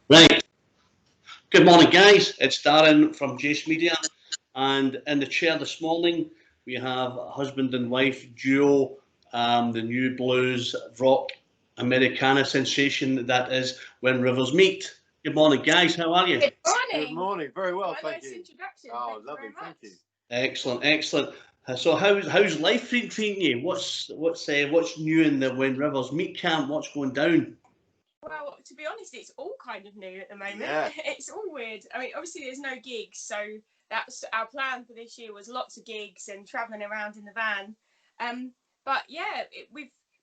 Right. Good morning, guys. It's Darren from Jace Media, and in the chair this morning we have a husband and wife duo, the new blues rock Americana sensation that is When Rivers Meet. Good morning, guys. How are you? Good morning. Good morning. Very well, What a thank nice you. introduction. Oh, Thank lovely. you very Thank you. much. Excellent, excellent. So how's life treating you? What's new in the When Rivers Meet camp? What's going down? Well, to be honest, it's all kind of new at the moment. Yeah. It's all weird. I mean, obviously there's no gigs, so that's our plan for this year was lots of gigs and travelling around in the van. But yeah,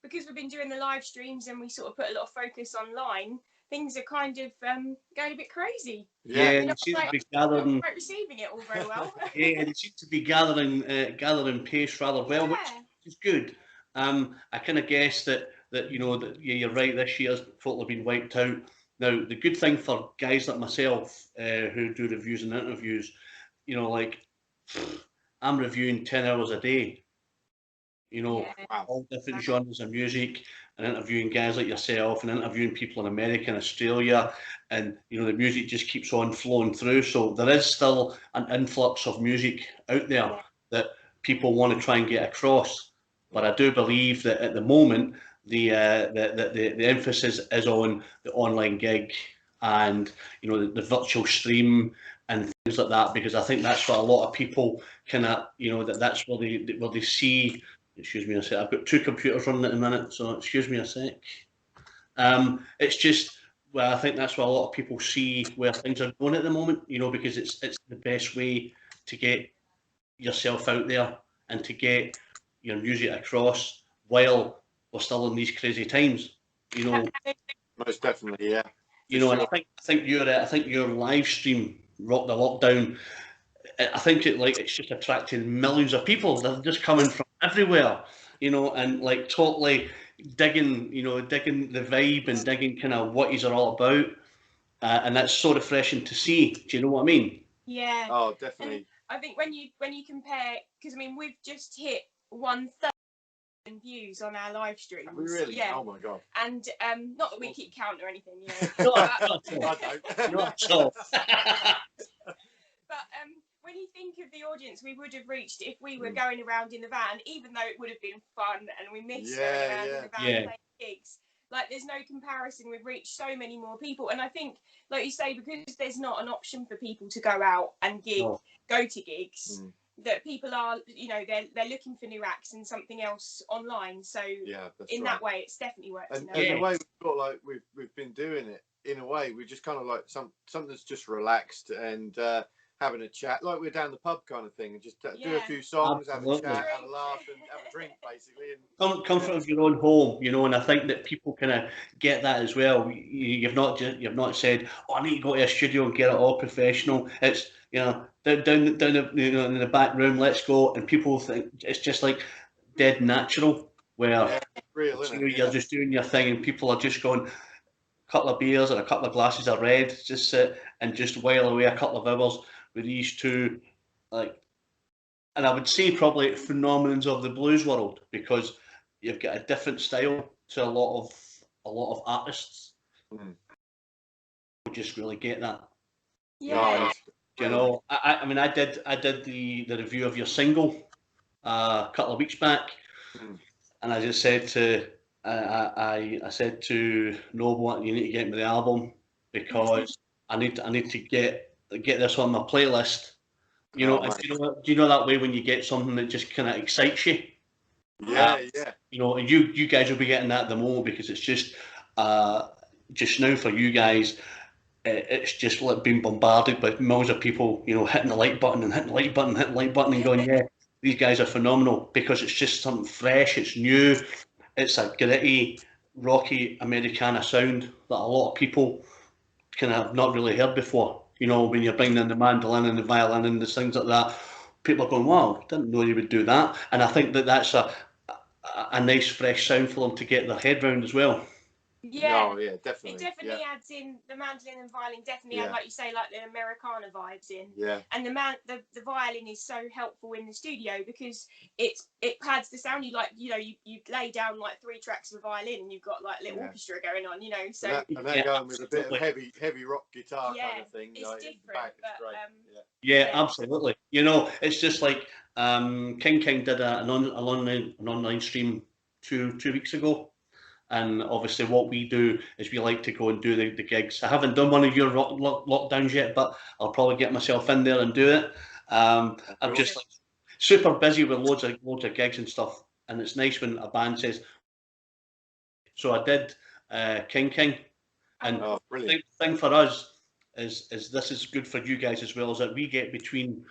because we've been doing the live streams and we sort of put a lot of focus online, things are kind of going a bit crazy. Yeah, You're you not seem to quite, be not gathering. quite receiving it all very well. Yeah, they seem to be gathering pace rather well, which Yeah. is good. I kind of guess that yeah, you're right. This year's totally been wiped out. Now, the good thing for guys like myself who do reviews and interviews, like I'm reviewing 10 hours a day. Yeah. Wow. All different genres of music, and interviewing guys like yourself, and interviewing people in America and Australia, and the music just keeps on flowing through. So there is still an influx of music out there Yeah. that people want to try and get across. But I do believe that at the moment the emphasis is on the online gig and the virtual stream and things like that, because I think that's what a lot of people kind of that's where they see. Excuse me a sec. I've got two computers running at the minute, so excuse me a sec. It's just, well, I think that's why a lot of people see where things are going at the moment. Because it's the best way to get yourself out there and to get your music across while we're still in these crazy times. You know, Most definitely, yeah. and Sure. I think your live stream rock the lockdown. I think it's just attracting millions of people. They're just coming from everywhere, and like totally digging the vibe and digging kind of what he's all about, and that's so refreshing to see. Do you know what I mean? Yeah. Oh, And definitely. I think when you compare, because I mean we've just hit 1,000 views on our live streams. Have we really? Yeah. Oh my god. And not that we keep count or anything, Not I don't. not at all. But when you think of the audience we would have reached if we were going around in the van, even though it would have been fun and we miss going around in the van Yeah. playing gigs, like there's no comparison. We've reached so many more people, and I think, like you say, because there's not an option for people to go out and No. go to gigs. That people are, they're looking for new acts and something else online. So Yeah, that's in right. that way, it's definitely worked. And the way we've got, like, we've been doing it in a way, we just kind of like something that's just relaxed and having a chat, like we're down the pub kind of thing, and just do a few songs, Absolutely. have a chat, have a laugh, and have a drink, basically. And Comfort of your own home, and I think that people kind of get that as well. You've not said, "Oh, I need to go to a studio and get it all professional." It's down in the back room, let's go, and people think it's just like dead natural, where yeah, it's real, isn't it? you're just doing your thing, and people are just going a couple of beers or a couple of glasses of red, just sit and just while away a couple of hours with these two, like. And I would say probably phenomenons of the blues world, because you've got a different style to a lot of artists. Just really get that. Yeah. I mean, I did the review of your single a couple of weeks back, and I just said to I said to Noble, you need to get me the album, because I need to get this on my playlist. And do you know that way when you get something that just kind of excites you? Yeah, And you guys will be getting that at the moment, because it's just now for you guys. It's just like being bombarded by millions of people, hitting the like button and hitting the like button, hitting the like button, and going, yeah, these guys are phenomenal, because it's just something fresh, it's new, it's a gritty, rocky Americana sound that a lot of people kind of have not really heard before. When you're bringing in the mandolin and the violin and the things like that, people are going, wow, didn't know you would do that. And I think that that's a nice fresh sound for them to get their head round as well. Yeah. Oh, yeah, It definitely. definitely Yeah, adds in the mandolin and violin. Definitely yeah, add, like you say, like the Americana vibes in. yeah, And the violin is so helpful in the studio because it pads the sound. You like, you know, you lay down like 3 tracks of a violin and you've got like a little yeah. orchestra going on. You know, so And that Yeah, going with a bit of absolutely. heavy rock guitar kind yeah, of thing, it's like in the different. back, it's But great. Yeah. Yeah, yeah, absolutely. You know, it's just like King did an online stream two weeks ago. And obviously, what we do is we like to go and do the gigs. I haven't done one of your lockdowns yet, but I'll probably get myself in there and do it. I'm Cool. just like super busy with loads of gigs and stuff, and it's nice when a band says. So I did King, and Oh, brilliant. the thing for us is this is good for you guys as well, is that we get between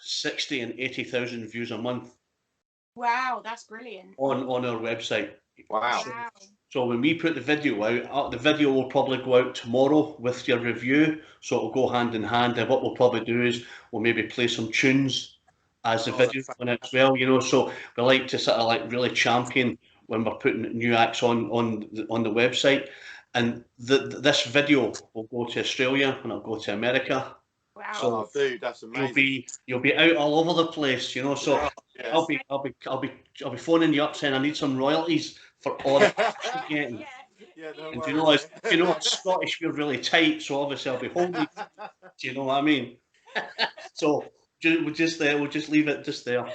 60 and 80,000 views a month wow, that's brilliant. on our website. Wow. Wow, So when we put the video out, the video will probably go out tomorrow with your review. So it'll go hand in hand. And what we'll probably do is we'll maybe play some tunes as the Oh, video that's on it as well. You know, so we like to sort of like really champion when we're putting new acts on the website. And this video will go to Australia and it'll go to America. wow. Oh, So dude, that's amazing. you'll be out all over the place, you know. So Oh, yeah. I'll be phoning you up saying I need some royalties for all the you're getting. Yeah, Yeah, no And worries. do you know, as Scottish, we're really tight, so obviously I'll be holding. Do you know what I mean? So we'll just leave it just there.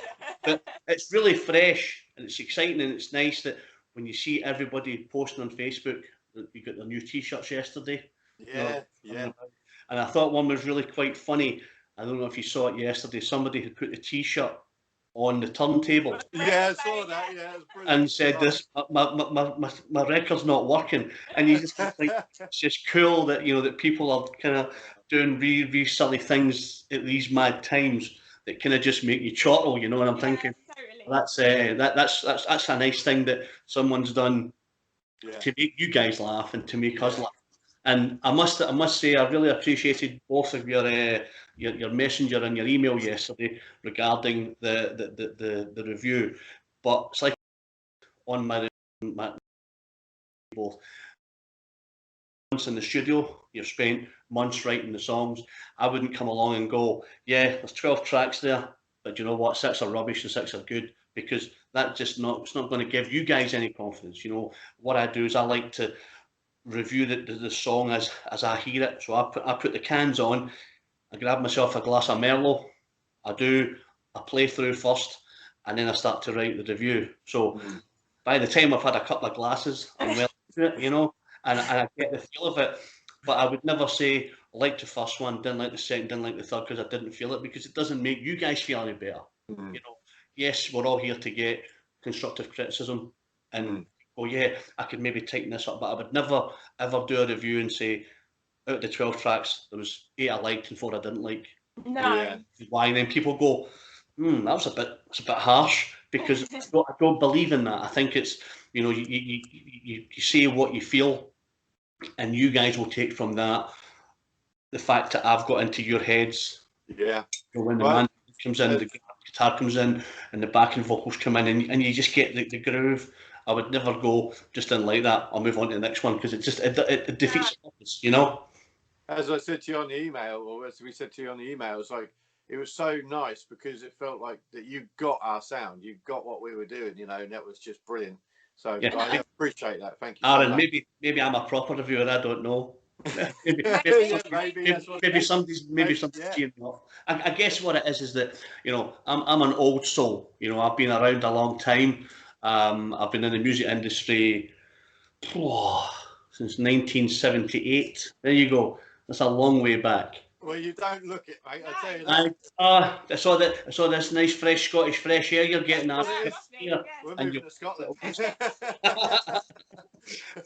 But it's really fresh and it's exciting and it's nice that when you see everybody posting on Facebook that we got their new T-shirts yesterday. You know, Yeah, yeah. and I thought one was really quite funny. I don't know if you saw it yesterday. Somebody had put the T-shirt on the turntable Yeah, I saw that. Yeah, it was brilliant. and said, "This my record's not working," and you just think it's just cool that you know that people are kind of doing really silly things at these mad times that kind of just make you chortle, you know. And I'm yeah, thinking totally. that's a nice thing that someone's done Yeah. to make you guys laugh and to make us Yeah. laugh. And I must say I really appreciated both of your messenger and your email yesterday regarding the review. But it's like on my both months in the studio, you've spent months writing the songs. I wouldn't come along and go, yeah, there's 12 tracks there, but you know what, 6 are rubbish and 6 are good, because that just not it's not going to give you guys any confidence. You know, what I do is I like to review the song as I hear it. So I put the cans on, I grab myself a glass of Merlot, I do a playthrough first, and then I start to write the review. So by the time I've had a couple of glasses, I'm well into it, you know, and I get the feel of it. But I would never say I liked the first one, didn't like the second, didn't like the third because I didn't feel it, because it doesn't make you guys feel any better. Mm. You know, yes, we're all here to get constructive criticism and Mm. oh yeah, I could maybe tighten this up, but I would never ever do a review and say out of the 12 tracks there was 8 I liked and 4 I didn't like. No. Yeah. Why? And then people go, that's a bit harsh, because I don't believe in that. I think it's, you know, you say what you feel, and you guys will take from that the fact that I've got into your heads. Yeah. You know, when the Well, man comes in, the guitar comes in, and the backing vocals come in, and you just get the groove. I would never go just in like that. I'll move on to the next one because it defeats the purpose, you know. as I said to you on the email, or as we said to you on the email, it's like it was so nice because it felt like that you got our sound, you got what we were doing, you know, and that was just brilliant. So Yeah, I appreciate that. Thank you so Aaron, much. maybe I'm a proper reviewer. I don't know. maybe, Maybe somebody's yeah. cheering me up. I guess what it is that, you know, I'm an old soul. You know, I've been around a long time. I've been in the music industry since 1978. There you go. That's a long way back. Well, you don't look it, mate. I tell you I, that. I saw this nice fresh Scottish fresh air you're getting Well, out it is. here, We're and moving to Scotland.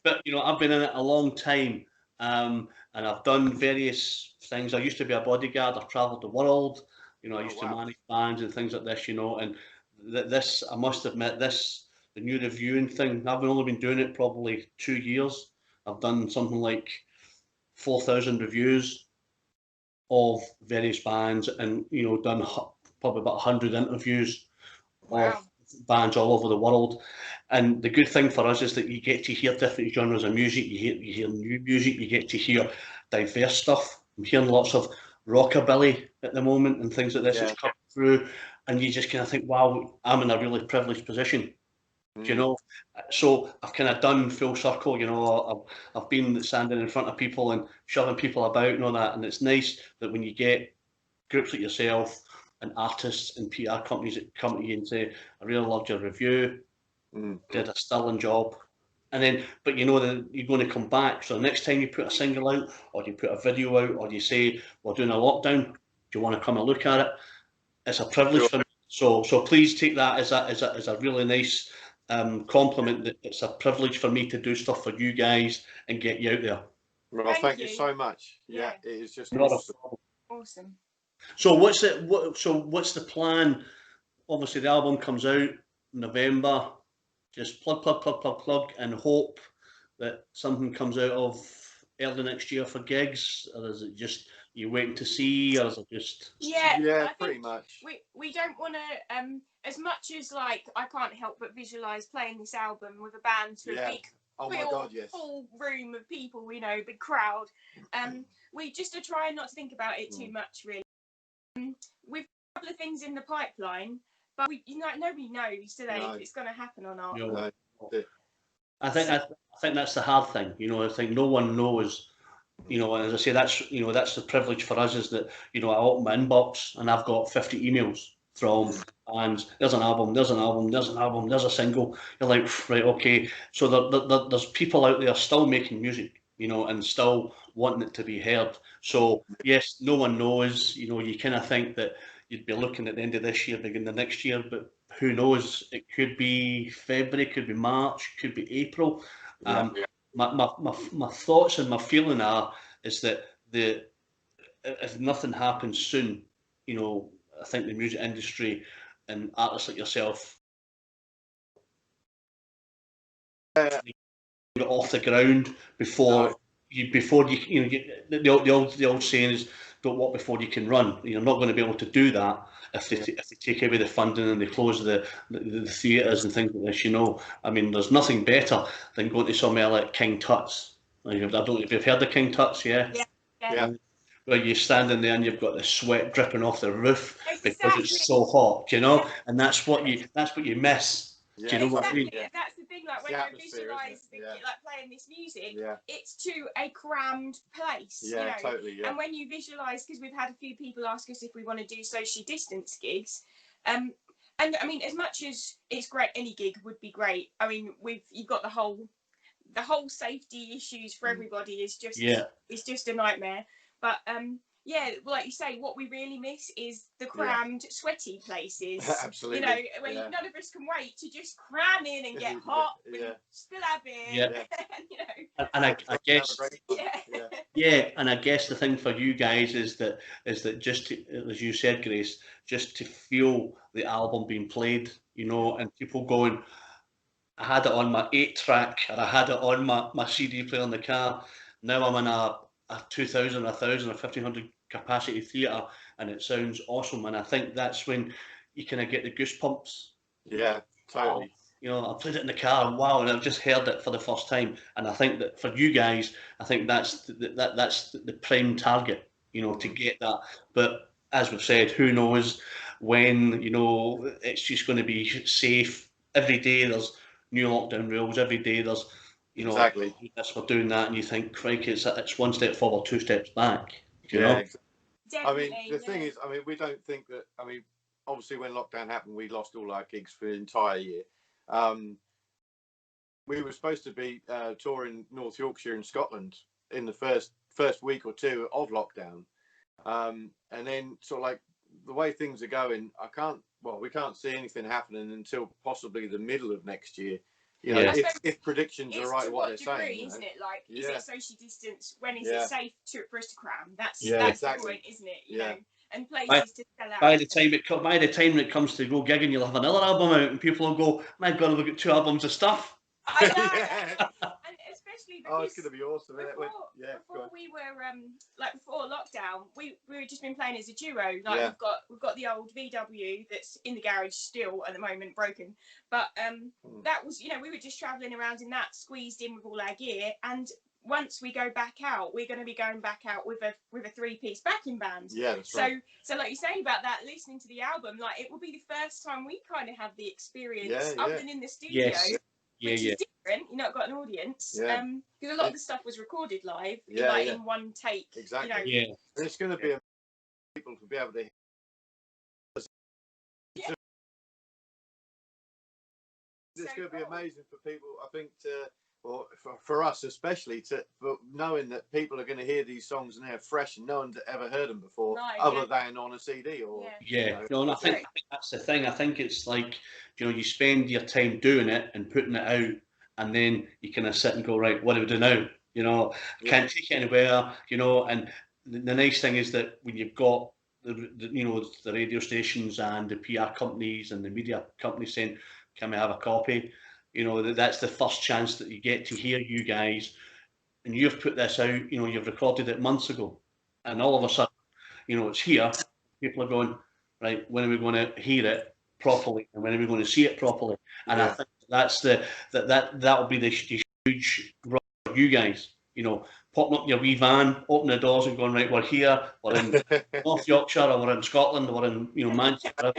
but you know, I've been in it a long time, and I've done various things. I used to be a bodyguard. I've travelled the world. You know, I Oh, used to wow. manage bands and things like this. You know, and this, I must admit, the new reviewing thing. I've only been doing it probably 2 years. I've done something like 4,000 reviews of various bands, and you know, done probably about 100 interviews of Wow. bands all over the world. And the good thing for us is that you get to hear different genres of music. You hear new music. You get to hear diverse stuff. I'm hearing lots of rockabilly at the moment and things like this that's coming through, and you just kind of think, wow, I'm in a really privileged position. Do you know? So I've kind of done full circle. You know, I've been standing in front of people and shoving people about and all that, and it's nice that when you get groups like yourself and artists and PR companies that come to you and say, I really loved your review, did a sterling job. And then, but you know that you're going to come back. So next time you put a single out, or you put a video out, or you say, we're doing a lockdown, do you want to come and look at it? It's a privilege for me. So please take that as a really nice compliment, that it's a privilege for me to do stuff for you guys and get you out there. Well, thank you so much. Yeah, it is just awesome. So what's the plan? Obviously, the album comes out in November. Just plug, and hope that something comes out of early next year for gigs, or is it just you waiting to see, or is it just? Yeah, pretty much. We don't want to as much as like I can't help but visualize playing this album with a band to a big full room of people, you know, big crowd. We just are trying not to think about it too much, really. We've got a couple of things in the pipeline, but nobody knows today if it's going to happen or not. No. I think that's the hard thing. You know, I think no one knows. You know, and as I say, that's the privilege for us, is that, you know, I open my inbox and I've got 50 emails from bands. There's an album, there's a single. You're like, right, okay. So there's people out there still making music, you know, and still wanting it to be heard. So yes, no one knows. You know, you kind of think that you'd be looking at the end of this year, beginning of next year, but who knows? It could be February, could be March, could be April. My thoughts and my feeling is that if nothing happens soon, you know, I think the music industry and artists like yourself get off the ground before you the old saying is, don't walk before you can run. You're not going to be able to do that if they take away the funding and they close the theatres and things like this. You know, I mean, there's nothing better than going to somewhere like King Tut's. I don't know if you've heard of King Tut's, yeah. Where you're standing there and you've got the sweat dripping off the roof because it's so hot, you know, and that's what you miss. Do you know what I mean? That's the thing. Like when I visualise like playing this music, it's to a crammed place. Yeah, you know? Totally. Yeah. And when you visualise, because we've had a few people ask us if we want to do socially distanced gigs, and I mean, as much as it's great, any gig would be great. I mean, you've got the whole safety issues for everybody is just it's just a nightmare. But like you say, what we really miss is the crammed, sweaty places. Absolutely. You know, where none of us can wait to just cram in and get hot and spill our beer. You know. And I guess, and I guess the thing for you guys is that just to, as you said, Grace, just to feel the album being played, you know, and people going, I had it on my 8-track, or I had it on my CD player in the car. Now I'm in a 2,000, 1,000, or 1,500 capacity theatre, and it sounds awesome. And I think that's when you kind of get the goosebumps. Yeah, totally. You know, I played it in the car, and wow, and I've just heard it for the first time. And I think that for you guys, I think that's the prime target, you know, to get that. But as we've said, who knows when? You know, it's just going to be safe. Every day there's new lockdown rules. Every day there's, you know, we're doing that, and you think, crikey, it's one step forward, 2 steps back. You know? Exactly. I mean, the thing is, I mean, we don't think that. I mean, obviously, when lockdown happened, we lost all our gigs for the entire year. We were supposed to be touring North Yorkshire and Scotland in the first week or two of lockdown, and then sort of like the way things are going, we can't see anything happening until possibly the middle of next year. You know, if predictions are right, what they're saying, isn't it? Like, is it social distance? When is Yeah. it safe for us to cram? That's exactly. the point, isn't it? You Yeah. know, and places to sell out. By the time it comes to go gigging, you'll have another album out, and people will go, "My God, we've got 2 albums of stuff." I know, and especially Oh, it's going to be awesome. Isn't it? Yeah, before we were like before lockdown, we were just been playing as a duo. Like Yeah. we've got the old VW that's in the garage still at the moment, broken. But that was, you know, we were just travelling around in that, squeezed in with all our gear. And once we go back out, we're going to be going back out with a 3-piece backing band. Yeah, that's right. So like you say about that, listening to the album, like it will be the first time we kind of have the experience other than in the studio. Yes. Which is different. You've not got an audience. Because a lot of the stuff was recorded live, in one take. Exactly. You know. Yeah. And it's going to be people to be able to. It's going to be amazing for people, I think, or for us especially, for knowing that people are going to hear these songs and they're fresh and no one's ever heard them before, other than on a CD or. And I think that's the thing. I think it's like, you know, you spend your time doing it and putting it out, and then you kind of sit and go, right, what do we do now? You know, can't take it anywhere. You know, and the nice thing is that when you've got the radio stations and the PR companies and the media companies saying, can we have a copy? You know, that's the first chance that you get to hear you guys. And you've put this out, you know, you've recorded it months ago. And all of a sudden, you know, it's here. People are going, right, when are we going to hear it properly? And when are we going to see it properly? And I think that's that'll be the huge run for you guys. You know, popping up your wee van, opening the doors and going, right, we're here, we're in North Yorkshire, or we're in Scotland, or we're in, you know, Manchester,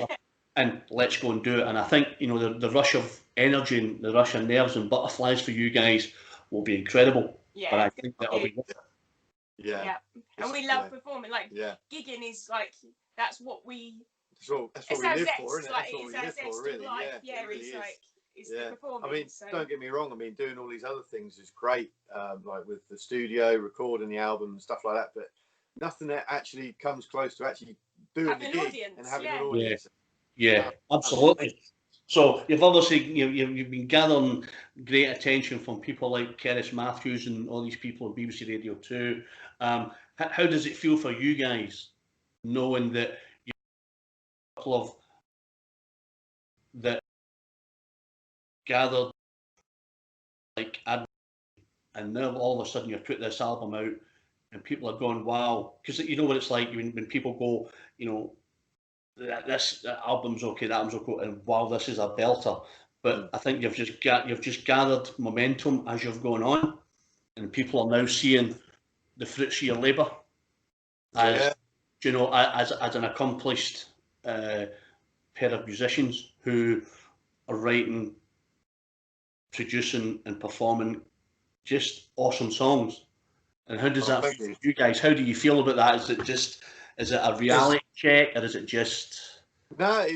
and let's go and do it. And I think, you know, the rush of energy and the rush of nerves and butterflies for you guys will be incredible. Yeah, but I think that'll be worth it. Yeah. And we love performing. Like gigging is like, that's what we. That's what we live for, isn't it? Like, that's what we live for, really. It's the performance. I mean, don't get me wrong. I mean, doing all these other things is great, like with the studio, recording the album and stuff like that. But nothing that actually comes close to actually doing the gig and having an audience. Yeah, absolutely. So you've obviously you've been gathering great attention from people like Cerys Matthews and all these people on BBC Radio 2. How does it feel for you guys knowing that you're a couple of that gathered like and now all of a sudden you've put this album out and people are going, wow, because you know what it's like when people go, you know, this album's okay, that album's okay, and wow, this is a belter. But I think you've just gathered momentum as you've gone on, and people are now seeing the fruits of your labour as you know, as an accomplished pair of musicians who are writing, producing, and performing just awesome songs. And how does that feel for you guys? How do you feel about that? Is it a reality check, or is it just? No,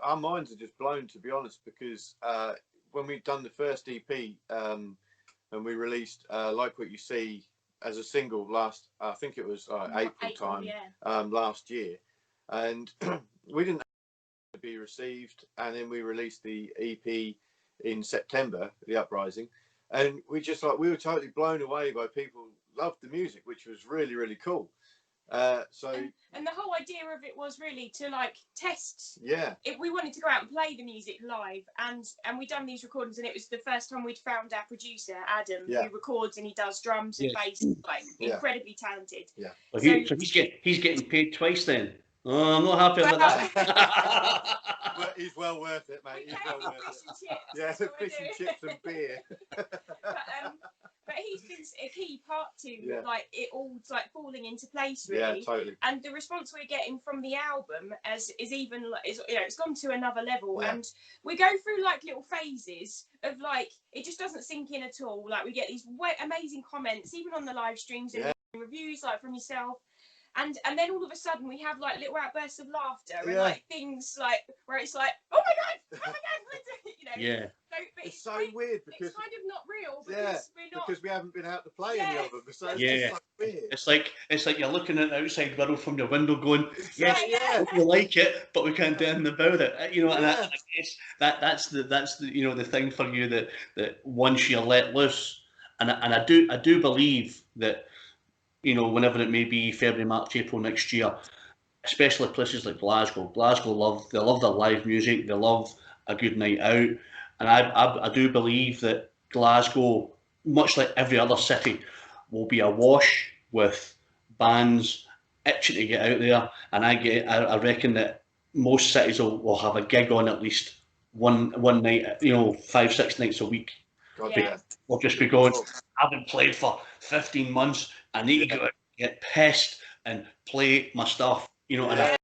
our minds are just blown, to be honest, because when we've done the first EP and we released Like What You See as a single last, I think it was April time last year, and we didn't to be received, and then we released the EP in September, The Uprising, and we were totally blown away by people loved the music, which was really, really cool. And the whole idea of it was really to like test. If we wanted to go out and play the music live, and we done these recordings, and it was the first time we'd found our producer Adam, who records and he does drums and bass, like incredibly talented. So he's getting paid twice then. Oh, I'm not happy about that. But he's well worth it, mate. He's well worth it. Yeah, fish and chips and beer. But he's been a key part to like it all like falling into place, really. Yeah, totally. And the response we're getting from the album is even it's gone to another level. And we go through like little phases of like it just doesn't sink in at all. Like we get these amazing comments, even on the live streams and reviews, like from yourself. And then all of a sudden we have like little outbursts of laughter and like things like where it's like, oh my god, you know. Yeah. So, but it's so weird because it's kind of not real because we're not, because we haven't been out to play any of them. So it's just like weird. It's like you're looking at the outside world from your window, going, we like it, but we can't do anything about it. You know, and I guess that's the you know the thing for you that once you're let loose, and I do believe that. You know, whenever it may be, February, March, April next year, especially places like Glasgow. Glasgow love their live music. They love a good night out, and I do believe that Glasgow much like every other city, will be awash with bands itching to get out there. And I reckon that most cities will have a gig on at least one night, 5, 6 nights a week. God, Yeah. We'll just be going, I haven't played for 15 months. I need to go out, get pissed and play my stuff, Yeah.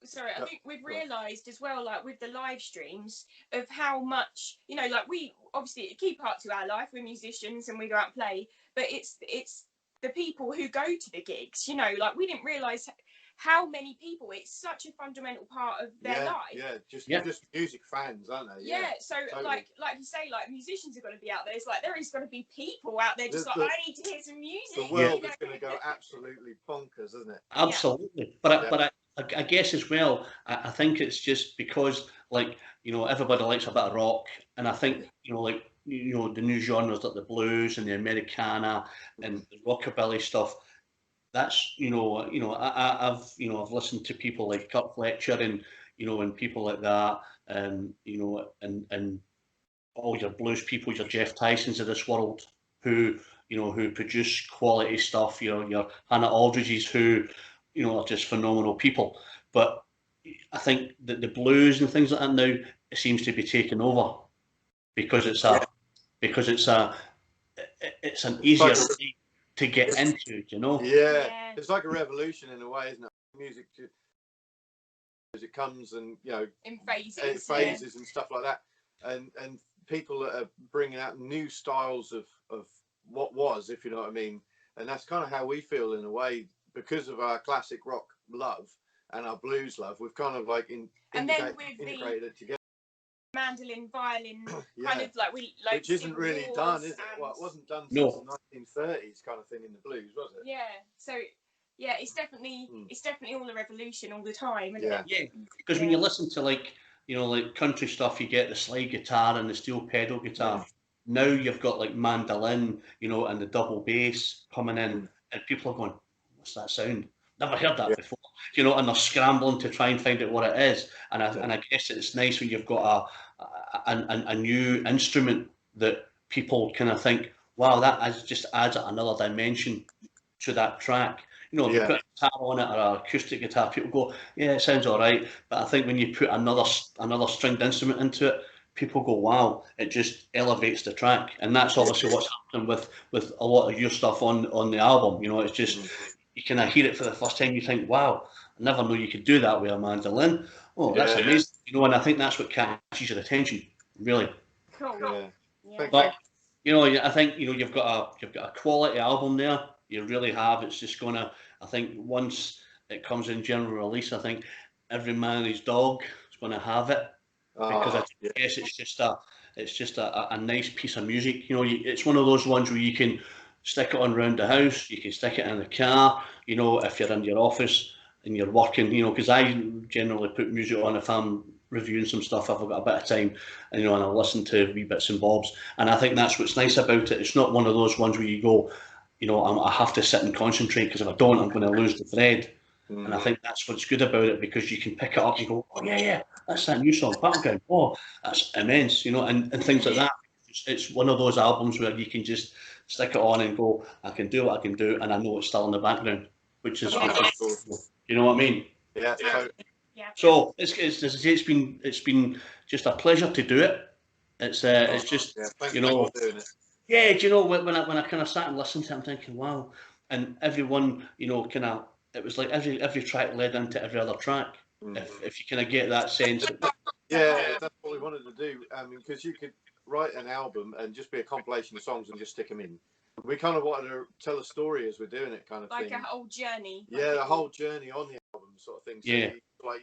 Sorry, I think we've realised as well, like with the live streams, of how much, like we obviously a key part to our life. We're musicians and we go out and play, but it's the people who go to the gigs. Like we didn't realise how many people. It's such a fundamental part of their life. Yeah, just music fans, aren't they? Yeah, so totally. like you say, like musicians are going to be out there. It's like there is going to be people out there just I need to hear some music. The world is going to go absolutely bonkers, isn't it? Absolutely, but I guess as well, I think it's just because everybody likes a bit of rock, and I think the new genres like the blues and the Americana and the rockabilly stuff. That's I've listened to people like Kirk Fletcher and people like that, and all your blues people, your Jeff Tysons of this world, who produce quality stuff. Your Hannah Aldridges, who are just phenomenal people. But I think that the blues and things like that now, it seems to be taking over because it's an easier to get into, Yeah, it's like a revolution in a way, isn't it? Music, as it comes and in phases and stuff like that, and people that are bringing out new styles of what was, if you know what I mean. And that's kind of how we feel in a way, because of our classic rock love and our blues love. We've kind of integrated it together. Mandolin, violin, kind of like which isn't really done, is it? Well, it wasn't done since the 1930s, kind of thing in the blues, was it? Yeah. So it's definitely all a revolution all the time, isn't it? Yeah, because when you listen to like country stuff, you get the slide guitar and the steel pedal guitar. Yeah. Now you've got like mandolin, and the double bass coming in, and people are going, "What's that sound? Never heard that before." And they're scrambling to try and find out what it is. And I guess it's nice when you've got a new instrument that people kind of think, wow, that just adds another dimension to that track. If you put a guitar on it or an acoustic guitar, people go, yeah, it sounds all right. But I think when you put another stringed instrument into it, people go, wow, it just elevates the track. And that's obviously what's happening with a lot of your stuff on the album. It's just, you kind of hear it for the first time, you think, wow, I never knew you could do that with a mandolin. Oh, that's amazing. And I think that's what catches your attention, really. Cool. Yeah. But I think you've got a quality album there. You really have. It's just gonna. I think once it comes in general release, I think every man and his dog is gonna have it, because I guess it's just a nice piece of music. It's one of those ones where you can stick it on around the house. You can stick it in the car. If you're in your office and you're working. Because I generally put music on if I'm reviewing some stuff, if I've got a bit of time, and I listen to wee bits and bobs. And I think that's what's nice about it. It's not one of those ones where you go, I have to sit and concentrate, because if I don't, I'm going to lose the thread. And I think that's what's good about it, because you can pick it up and go, oh yeah, that's that new song, Battleground. Oh, that's immense, and things like that. It's one of those albums where you can just stick it on and go, I can do what I can do, and I know it's still in the background, which is cool. You know what I mean? Yeah. So it's been just a pleasure to do it. It's just doing it. Yeah, when I kind of sat and listened to it, I'm thinking, wow. And everyone, kind of, it was like every track led into every other track. If you kind of get that sense. Yeah, that's what we wanted to do. I mean, because you could write an album and just be a compilation of songs and just stick them in. We kind of wanted to tell a story as we're doing it, kind of like thing. Like a whole journey. Yeah, the whole journey on the album, sort of thing. So yeah.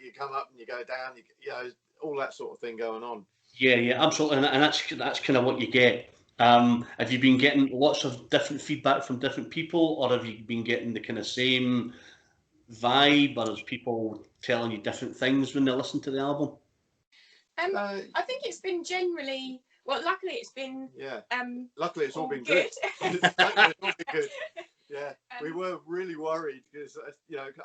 You come up and you go down, all that sort of thing going on. Yeah, absolutely, and that's kind of what you get. Have you been getting lots of different feedback from different people, or have you been getting the kind of same vibe, or is people telling you different things when they listen to the album? I think it's been generally, well, luckily it's been luckily it's all been good. Luckily it's all been good. Yeah, we were really worried because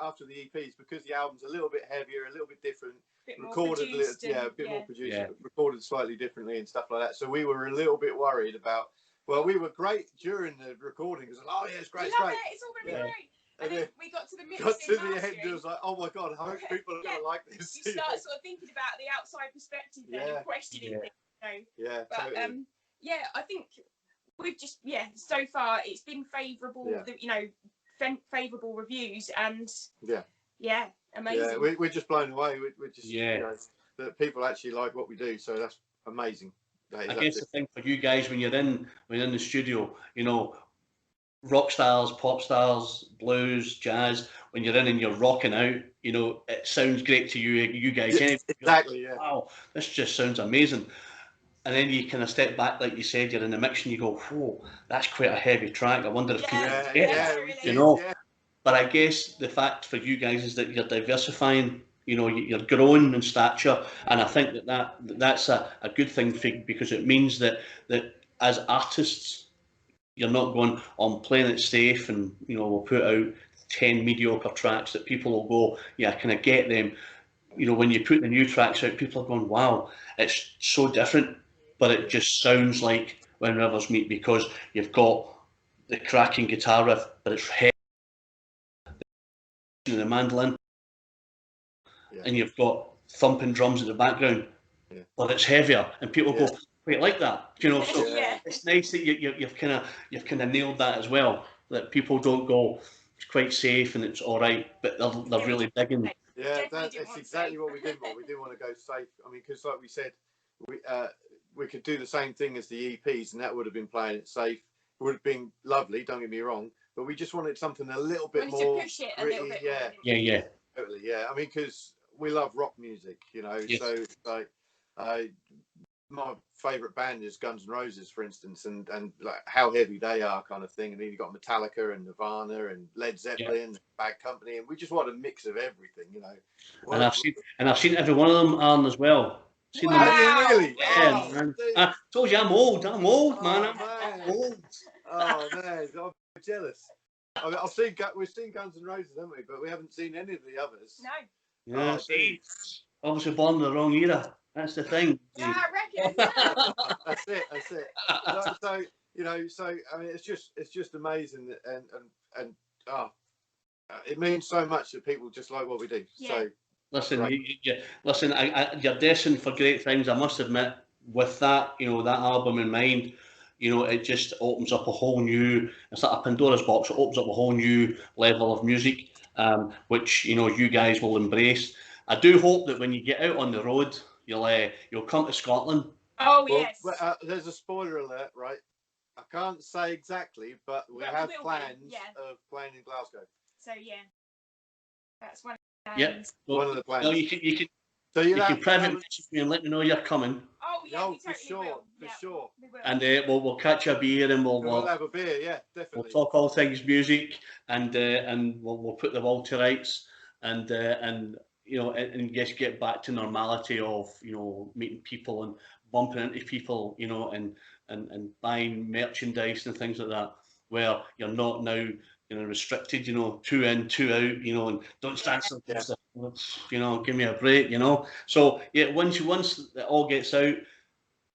after the EPs, because the album's a little bit heavier, a little bit different, bit more recorded, produced a and, bit more produced, Yeah. recorded slightly differently and stuff like that. So we were a little bit worried about. Well, we were great during the recording because oh yeah, it's great, We it's love great. it. It's all going to Yeah. be great. And then we got to the mix Got to and the end, mastering. it was like, oh my god, I hope people are Yeah. gonna like this. You start sort of thinking about the outside perspective then Yeah. and questioning things. You know? Yeah, But totally. yeah, I think we've just so far it's been favourable. Yeah. You know, favourable reviews and yeah, amazing. Yeah, we're just blown away. We're just Yeah. you know, that people actually like what we do, so that's amazing. That is I guess the thing for you guys when you're in the studio, you know, rock stars, pop stars, blues, jazz, when you're in and you're rocking out, you know, it sounds great to you guys. Yeah, Anyway. exactly. Yeah. Wow, this just sounds amazing. And then you kind of step back, like you said, you're in the mix and you go, whoa, that's quite a heavy track. I wonder if people Yeah, get yeah, it, really. you know. Yeah. But I guess the fact for you guys is that you're diversifying, you know, you're growing in stature. And I think that's a good thing for you because it means that as artists, you're not going, I'm playing it safe and, you know, we'll put out 10 mediocre tracks that people will go, yeah, can I get them? You know, when you put the new tracks out, people are going, wow, it's so different, but it just sounds like When Rivers Meet because you've got the cracking guitar riff, but it's heavy, the mandolin, and you've got thumping drums in the background, but it's heavier, and people go, wait, like that, you know. So it's nice that you've kind of nailed that as well. That people don't go, it's quite safe and it's all right, but they're really digging. Yeah, that's exactly what we did. We didn't want to go safe. I mean, because like we said, we could do the same thing as the EPs, and that would have been playing it safe. It would have been lovely. Don't get me wrong, but we just wanted something a little bit more to push it a little bit yeah, more. Yeah, totally. Yeah, I mean, because we love rock music, you know. Yes. So like, my favourite band is Guns N' Roses, for instance, and like how heavy they are, kind of thing. And then you've got Metallica and Nirvana and Led Zeppelin, Bad Company, and we just want a mix of everything, you know. And I've seen every one of them, Alan, as well. Seen them. Wow, really? Yeah, man. I told you I'm old, man. I'm old. Man. Old. Oh man, I'm jealous. I mean, we've seen Guns N' Roses, haven't we? But we haven't seen any of the others. No. Yeah, see, obviously born in the wrong era. That's the thing. Yeah, I reckon. That's it. So you know, I mean, it's just amazing, and it means so much that people just like what we do. Yeah. So Listen, right. listen. You're destined for great things. I must admit, with that, you know, that album in mind, you know, it just opens up a whole new. It's like a Pandora's box. It opens up a whole new level of music, which you know you guys will embrace. I do hope that when you get out on the road, you'll come to Scotland. Oh Well, yes. there's a spoiler alert, right? I can't say exactly, but we have plans of playing in Glasgow. So yeah, that's one. Yep. So, one of the plans. No, you can So you can private message me and let me know you're coming. Oh yeah, no, we for totally sure, will. for Yeah, sure. we will. And we'll catch a beer and We'll have a beer, yeah, we'll definitely. talk all things music and we'll put the ball to rights and you know and just get back to normality of, you know, meeting people and bumping into people, you know, and buying merchandise and things like that, where you're not now, you know, restricted, you know, 2 in, 2 out, you know, and don't stand so close to, you know, give me a break, you know. So yeah, once it all gets out,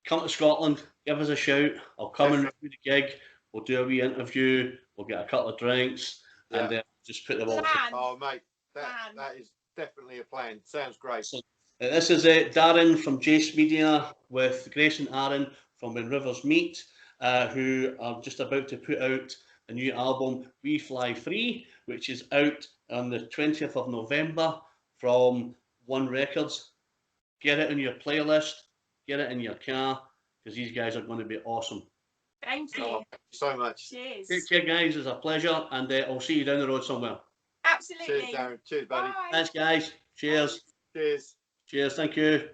come to Scotland, give us a shout. I'll come and review the gig. We'll do a wee interview. We'll get a couple of drinks and just put the ball. Oh mate, that is definitely a plan. Sounds great. So, this is Darren from Jace Media with Grace and Aaron from When Rivers Meet, who are just about to put out a new album, We Fly Free, which is out on the 20th of November from One Records. Get it in your playlist, get it in your car, because these guys are going to be awesome. Thank you. Thank you so much. Cheers. Take care, guys. It's a pleasure, and I'll see you down the road somewhere. Absolutely. Cheers, Darren. Cheers, buddy. Bye. Thanks, guys. Cheers. Cheers. Cheers. Thank you.